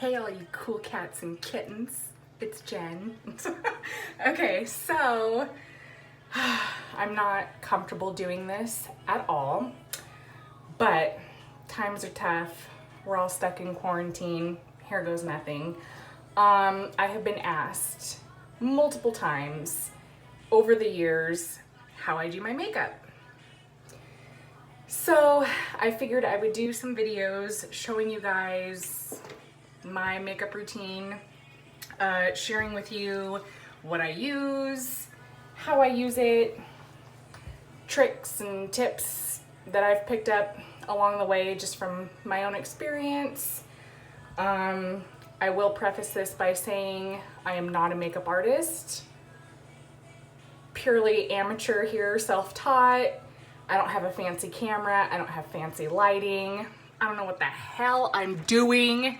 Hey all you cool cats and kittens, it's Jen. Okay, so I'm not comfortable doing this at all, but times are tough. We're all stuck in quarantine. Here goes nothing. I have been asked multiple times over the years how I do my makeup. So I figured I would do some videos showing you guys my makeup routine, sharing with you what I use, how I use it, tricks and tips that I've picked up along the way just from my own experience. I will preface this by saying I am not a makeup artist, purely amateur here, self-taught. I don't have a fancy camera, I don't have fancy lighting, I don't know what the hell I'm doing.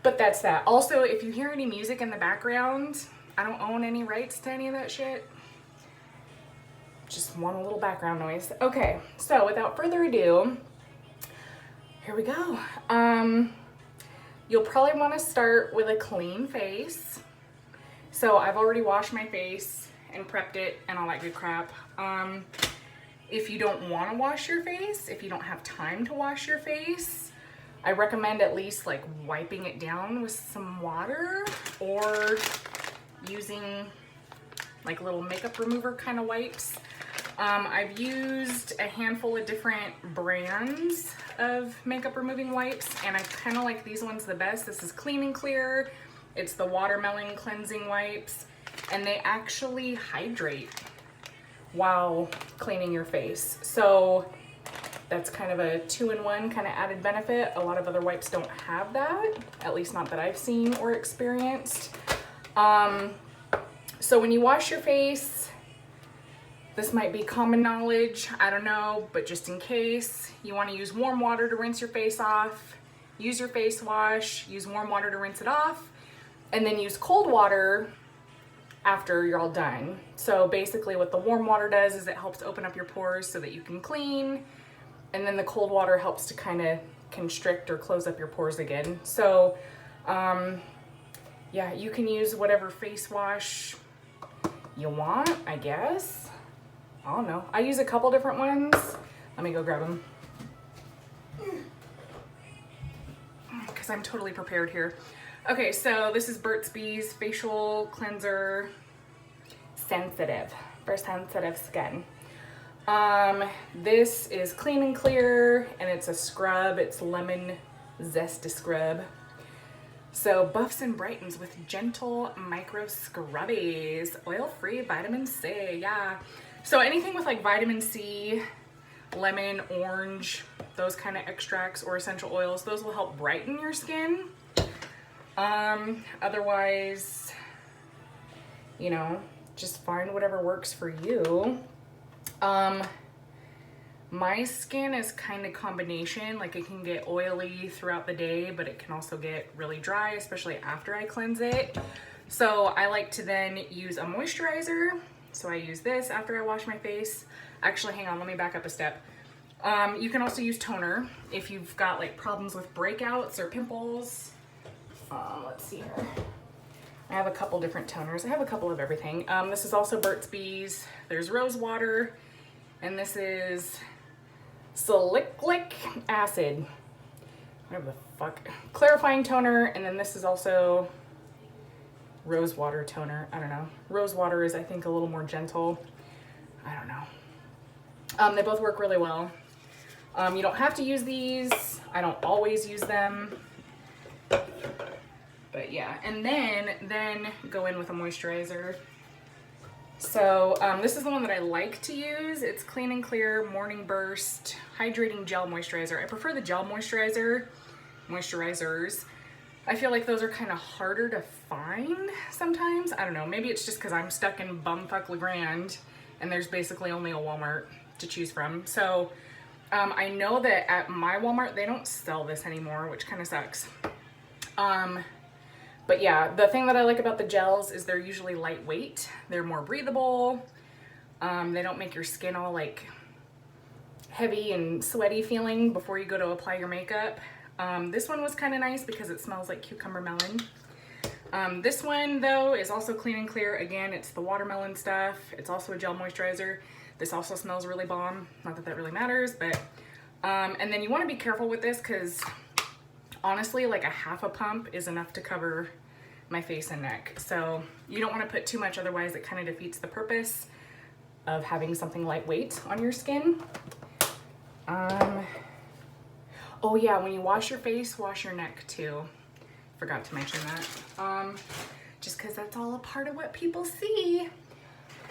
But that's that. Also, if you hear any music in the background, I don't own any rights to any of that shit. Just want a little background noise. Okay, so without further ado, here we go. You'll probably want to start with a clean face. So I've already washed my face and prepped it and all that good crap. If you don't want to wash your face, if you don't have time to wash your face, I recommend at least like wiping it down with some water or using like little makeup remover kind of wipes. I've used a handful of different brands of makeup removing wipes and I kind of like these ones the best. This is Clean and Clear. It's the watermelon cleansing wipes and they actually hydrate while cleaning your face. So that's kind of a 2-in-1 kind of added benefit. A lot of other wipes don't have that, at least not that I've seen or experienced. So when you wash your face, this might be common knowledge, I don't know, but just in case, you want to use warm water to rinse your face off, use your face wash, use warm water to rinse it off, and then use cold water after you're all done. So basically what the warm water does is it helps open up your pores so that you can clean, and then the cold water helps to kind of constrict or close up your pores again. So yeah, you can use whatever face wash you want, I guess. I don't know. I use a couple different ones. Let me go grab them, because I'm totally prepared here. Okay, so this is Burt's Bees Facial Cleanser Sensitive for sensitive skin. This is Clean and Clear and it's a scrub. It's lemon zesty scrub. So buffs and brightens with gentle micro scrubbies, oil-free vitamin C. Yeah. So anything with like vitamin C, lemon, orange, those kind of extracts or essential oils, those will help brighten your skin. Otherwise, you know, just find whatever works for you. My skin is kind of combination, like it can get oily throughout the day, but it can also get really dry, especially after I cleanse it. So I like to then use a moisturizer. So I use this after I wash my face. Actually, hang on, let me back up a step. You can also use toner if you've got like problems with breakouts or pimples. Let's see here. I have a couple different toners. I have a couple of everything. This is also Burt's Bees. There's rose water, and this is salicylic acid. Whatever the fuck. Clarifying toner, and then this is also rose water toner. I don't know. Rose water is, I think, a little more gentle. I don't know. They both work really well. You don't have to use these. I don't always use them. But yeah, and then go in with a moisturizer. So this is the one that I like to use. It's Clean and Clear Morning Burst Hydrating Gel Moisturizer. I prefer the gel moisturizers. I feel like those are kind of harder to find sometimes. I don't know, maybe it's just because I'm stuck in bumfuck LeGrand and there's basically only a Walmart to choose from. So I know that at my Walmart, they don't sell this anymore, which kind of sucks. But yeah, the thing that I like about the gels is they're usually lightweight. They're more breathable. They don't make your skin all like heavy and sweaty feeling before you go to apply your makeup. This one was kind of nice because it smells like cucumber melon. This one though is also clean and clear. Again, it's the watermelon stuff. It's also a gel moisturizer. This also smells really bomb. Not that that really matters, but and then you want to be careful with this because honestly, like a half a pump is enough to cover my face and neck. So you don't want to put too much, otherwise it kind of defeats the purpose of having something lightweight on your skin. Oh yeah, when you wash your face, wash your neck too. Forgot to mention that. Just because that's all a part of what people see.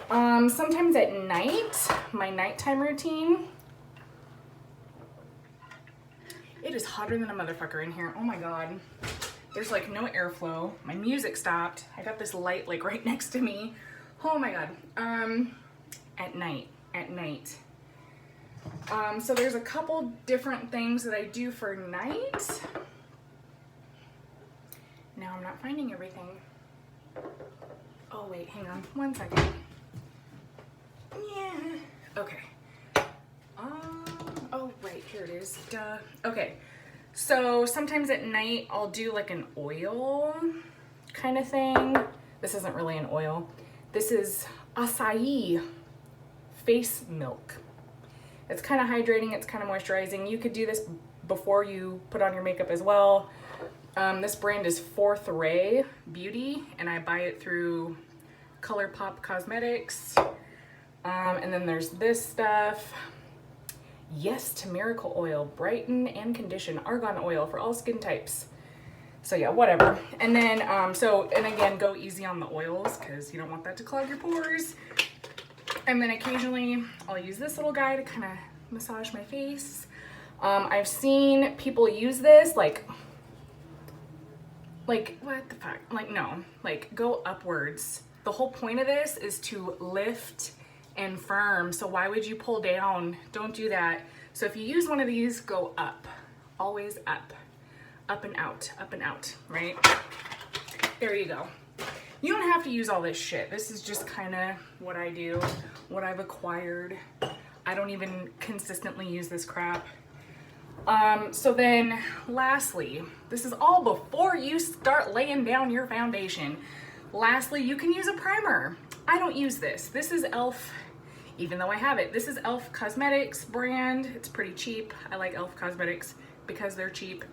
Sometimes at night, my nighttime routine. It is hotter than a motherfucker in here. Oh my God. There's like no airflow. My music stopped. I got this light like right next to me. Oh my God. At night. So there's a couple different things that I do for night. Now I'm not finding everything. Oh wait, hang on 1 second. Yeah. Okay. Oh right, here it is. Duh. Okay. So sometimes at night I'll do like an oil kind of thing. This isn't really an oil. This is acai face milk. It's kind of hydrating, it's kind of moisturizing. You could do this before you put on your makeup as well. This brand is Fourth Ray Beauty, and I buy it through ColourPop Cosmetics. And then there's this stuff. Yes to Miracle Oil, brighten and condition, argan oil for all skin types. So yeah, whatever. And then, and again, go easy on the oils because you don't want that to clog your pores. And then occasionally I'll use this little guy to kind of massage my face. I've seen people use this like what the fuck? Like no, like go upwards. The whole point of this is to lift and firm. So why would you pull down? Don't do that. So if you use one of these, go up, always up and out, right? There you go. You don't have to use all this shit. This is just kind of what I do, what I've acquired. I don't even consistently use this crap. So then lastly, this is all before you start laying down your foundation. Lastly, you can use a primer. I don't use this. This is e.l.f., even though I have it. This is e.l.f. Cosmetics brand. It's pretty cheap. I like e.l.f. Cosmetics because they're cheap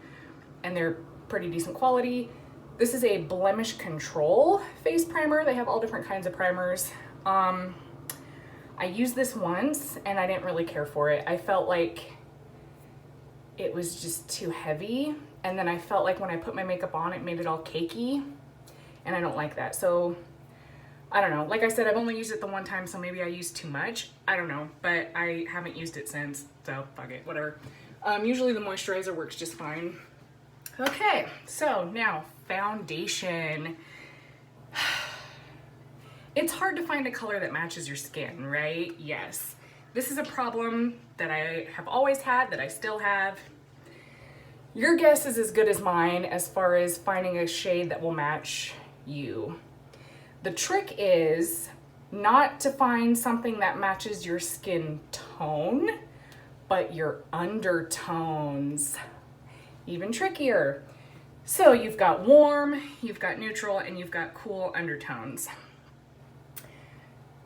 and they're pretty decent quality. This is a blemish control face primer. They have all different kinds of primers. I used this once and I didn't really care for it. I felt like it was just too heavy. And then I felt like when I put my makeup on, it made it all cakey. And I don't like that. So I don't know. Like I said, I've only used it the one time, so maybe I used too much. I don't know, but I haven't used it since. So fuck it, whatever. Usually the moisturizer works just fine. Okay, so now foundation. It's hard to find a color that matches your skin, right? Yes. This is a problem that I have always had, that I still have. Your guess is as good as mine as far as finding a shade that will match you. The trick is not to find something that matches your skin tone, but your undertones. Even trickier. So you've got warm, you've got neutral, and you've got cool undertones.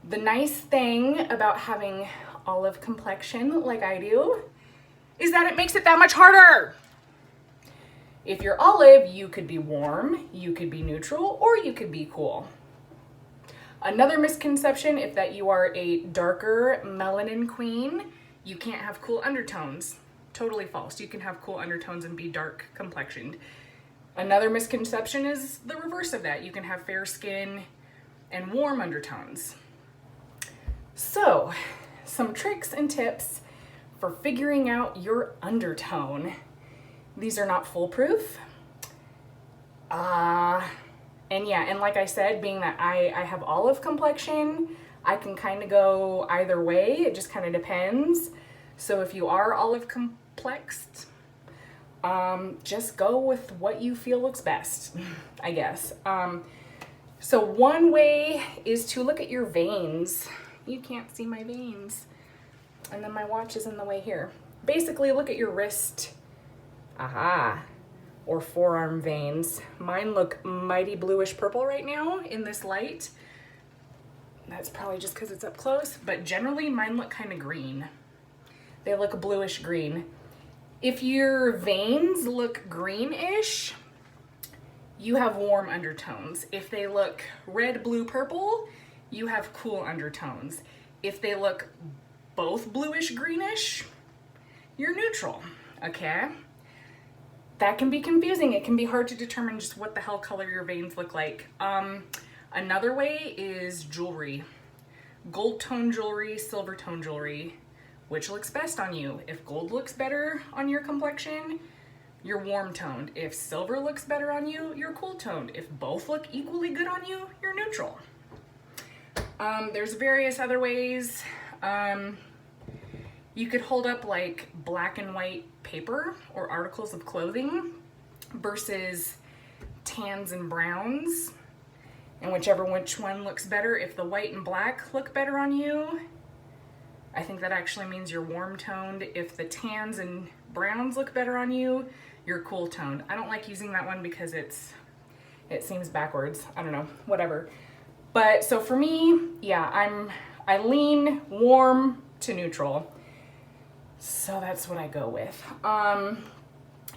The nice thing about having olive complexion like I do is that it makes it that much harder. If you're olive, you could be warm, you could be neutral, or you could be cool. Another misconception is that you are a darker melanin queen, you can't have cool undertones. Totally false. You can have cool undertones and be dark complexioned. Another misconception is the reverse of that. You can have fair skin and warm undertones. So, some tricks and tips for figuring out your undertone. These are not foolproof. And yeah, and like I said, being that I have olive complexion, I can kind of go either way. It just kind of depends. So if you are olive complexed, just go with what you feel looks best, I guess. So one way is to look at your veins. You can't see my veins. And then my watch is in the way here. Basically, look at your wrist. Aha. Or forearm veins. Mine look mighty bluish purple right now in this light. That's probably just because it's up close, but generally mine look kind of green. They look bluish green. If your veins look greenish, you have warm undertones. If they look red, blue, purple, you have cool undertones. If they look both bluish, greenish, you're neutral, okay? That can be confusing. It can be hard to determine just what the hell color your veins look like. Another way is jewelry. Gold tone jewelry, silver tone jewelry. Which looks best on you? If gold looks better on your complexion, you're warm toned. If silver looks better on you, you're cool toned. If both look equally good on you, you're neutral. There's various other ways. You could hold up like black and white paper or articles of clothing versus tans and browns, and which one looks better. If the white and black look better on you, I think that actually means you're warm toned. If the tans and browns look better on you, you're cool toned. I don't like using that one because it seems backwards. I don't know, whatever. But so for me, yeah, I lean warm to neutral. So that's what I go with.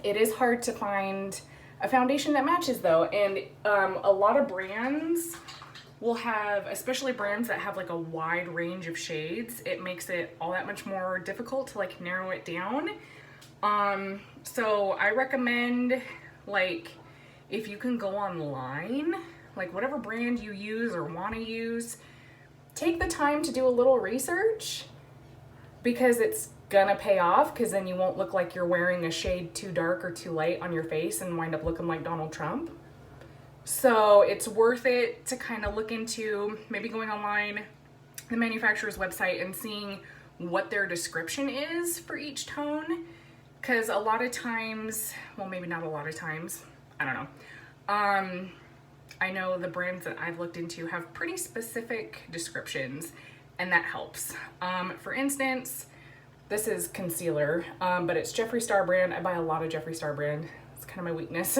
It is hard to find a foundation that matches though. And a lot of brands will have, especially brands that have like a wide range of shades, it makes it all that much more difficult to like narrow it down. So I recommend, like, if you can go online, like whatever brand you use or want to use, take the time to do a little research, because it's gonna pay off, because then you won't look like you're wearing a shade too dark or too light on your face and wind up looking like Donald Trump. So it's worth it to kind of look into maybe going online, the manufacturer's website, and seeing what their description is for each tone. Because a lot of times, well, maybe not a lot of times, I don't know. I know the brands that I've looked into have pretty specific descriptions, and that helps. For instance, this is concealer, but it's Jeffree Star brand. I buy a lot of Jeffree Star brand. It's kind of my weakness.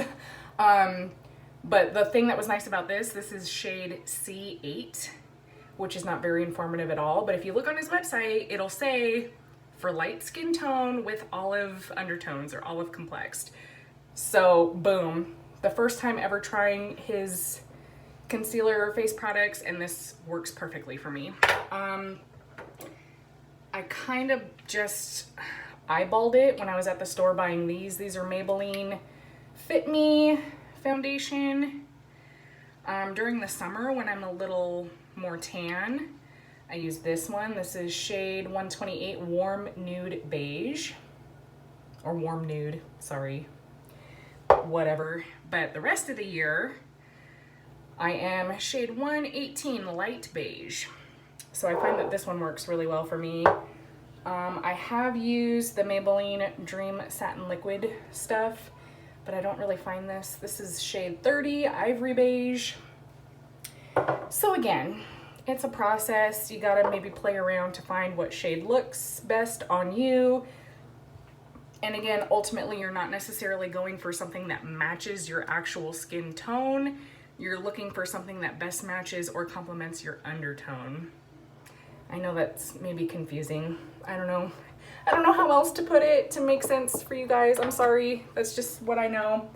But the thing that was nice about this is shade C8, which is not very informative at all. But if you look on his website, it'll say for light skin tone with olive undertones or olive complexed. So boom, the first time ever trying his concealer face products, and this works perfectly for me. I kind of just eyeballed it when I was at the store buying these. These are Maybelline Fit Me foundation. During the summer when I'm a little more tan, I use this one. This is shade 128 Warm Nude Beige, or Warm Nude, sorry, whatever. But the rest of the year, I am shade 118 Light Beige. So I find that this one works really well for me. I have used the Maybelline Dream Satin Liquid stuff, but I don't really find this. This is shade 30 Ivory Beige. So again, it's a process. You gotta maybe play around to find what shade looks best on you. And again, ultimately, you're not necessarily going for something that matches your actual skin tone. You're looking for something that best matches or complements your undertone. I know that's maybe confusing. I don't know how else to put it to make sense for you guys. I'm sorry, that's just what I know.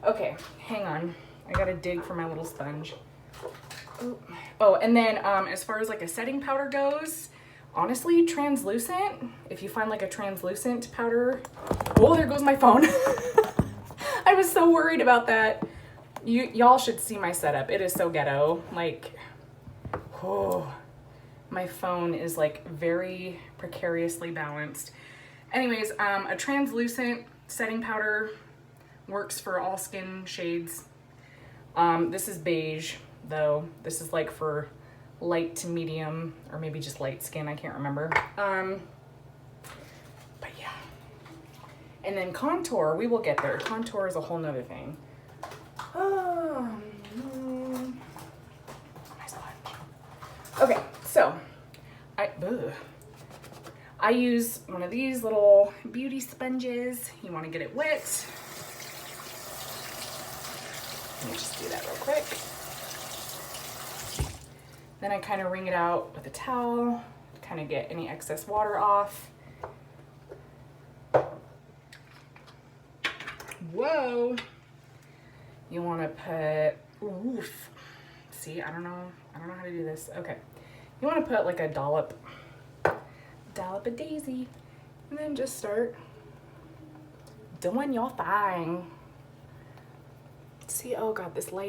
Okay, hang on. I gotta dig for my little sponge. Ooh. Oh, and then as far as like a setting powder goes, honestly, translucent, if you find like a translucent powder, oh, there goes my phone. I was so worried about that. Y'all should see my setup. It is so ghetto. Like, oh, my phone is like very precariously balanced. Anyways, a translucent setting powder works for all skin shades. This is beige though. This is like for light to medium, or maybe just light skin, I can't remember. But yeah. And then contour, we will get there. Contour is a whole nother thing. Okay, so I use one of these little beauty sponges. You want to get it wet. Let me just do that real quick. Then I kind of wring it out with a towel to kind of get any excess water off. Whoa. You want to put, oof. See, I don't know how to do this. Okay. You want to put like a dollop of daisy, and then just start doing your thing. See, oh God, this light.